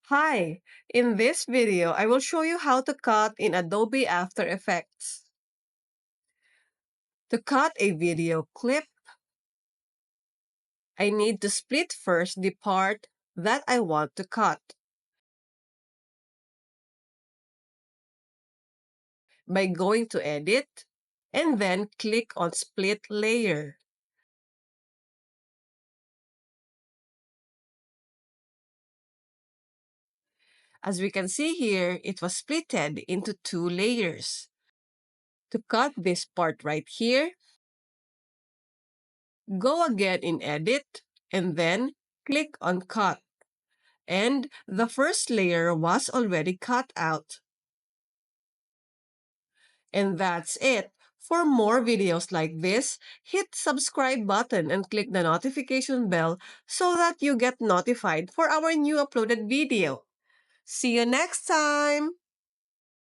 Hi! In this video, I will show you how to cut in Adobe After Effects. To cut a video clip, I need to split first the part that I want to cut by going to Edit and then click on Split Layer. As we can see here, it was splitted into two layers. To cut this part right here, go again in Edit and then click on Cut. And the first layer was already cut out. And that's it. For more videos like this, hit subscribe button and click the notification bell so that you get notified for our new uploaded video. See you next time!